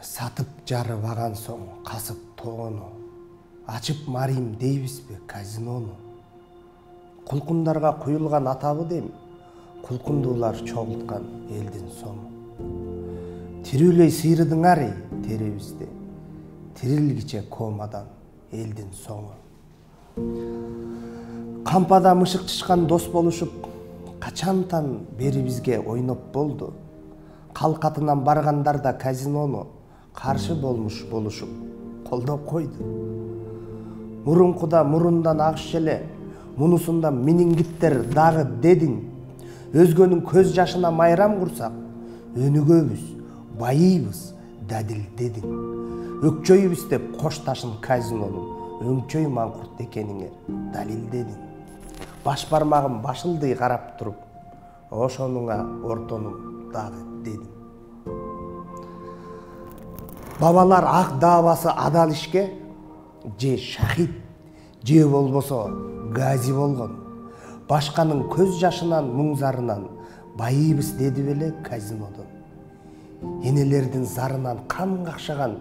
Сатып жарыбаган соң касып тоону, ачып марим дейбизби казинону. Кулкундарга куюлган атабы дем, кулкундуулар чогулткан элдин соңу. Тирүүлөй сыйрыдың ари теребизде, тирилгиче комадан элдин соңу. Кампада мышык чычкан дос болушуп, качантан бери бизге ойноп болду. Калкатынан баргандар да казинону каршы болушуп, колдоп койду. Мурункуда мурундан акш эле, мунусунда менингиттер дагы дедиң. Өзгөнүн көз жашына майрам курсак, өнүгөбүз, байыйбыз, дадил дедиң. Өкчөйбүз деп кошташын казинонун өңчөй маңкурт экениңе далилдедиң. Баш бармагым башылдый карап туруп, ошонуңа ортонум дагы дедиң. Бабалар ак даабасы адал ишке же шахид, же болбосо гази болгон. Башканын көз жашынан, муңзарынан байыйбыз деди беле казинодон. Энелердин зарынан кан какшаган,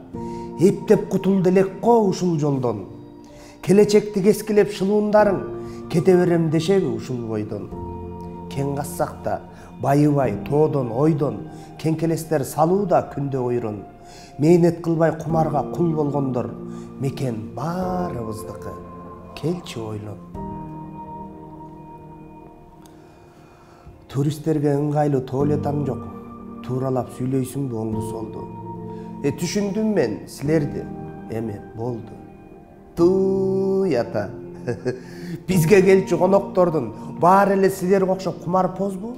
эптеп кутулду элек го ушул жолдон. Келечекти кескилеп шылуундарың, кете берем дешеби ушул бойдон. Кен кассак да байыбай тоодон, ойдон, кеңкелестер салууда күндө ойрон. Мээнет кылбай кумарга кул болгондор, мекен баарыбыздыкы, келчи ойлон. Туристтерге ыңгайлуу туалетаң жок, тууралап сүйлөйсүңбү оңду солду. Түшүндүм мен силерди, эме болду. Туята. Бизге келчү коноктордун баары эле силерге окшоп кумар позбу?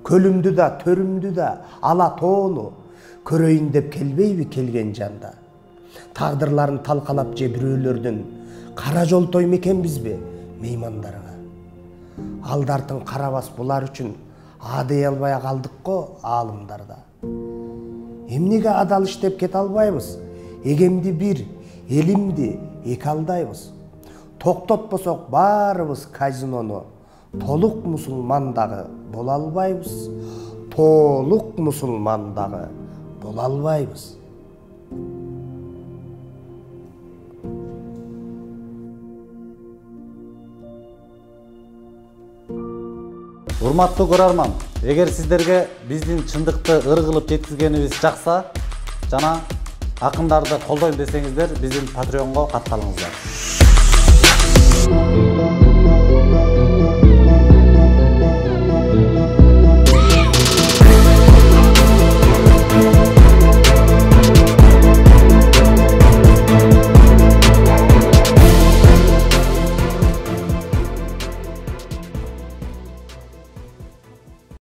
Көлүмдү да, төрүмдү да, ала тоону көрөйүн деп келбейби келген жанда? Тагдырларын талкалап же бирөөлөрдүн кара жолтой мекенбизби меймандарга? Алдартын карабас булар үчүн адый албай калдык го аалымдарда. Эмнеге адал иштеп кете албайбыз? Эгемди бир, элимди эки алдайбыз. Токтотпосок баарыбыз казинону, толук мусулман дагы боло албайбыз. Толук мусулман дагы боло албайбыз. Урматтуу көрөрман, эгер сиздерге биздин чындыкты ыр кылып жеткизгенибиз жакса жана акындарды колдойм десеңиздер, биздин Patreon'го катталыңыздар.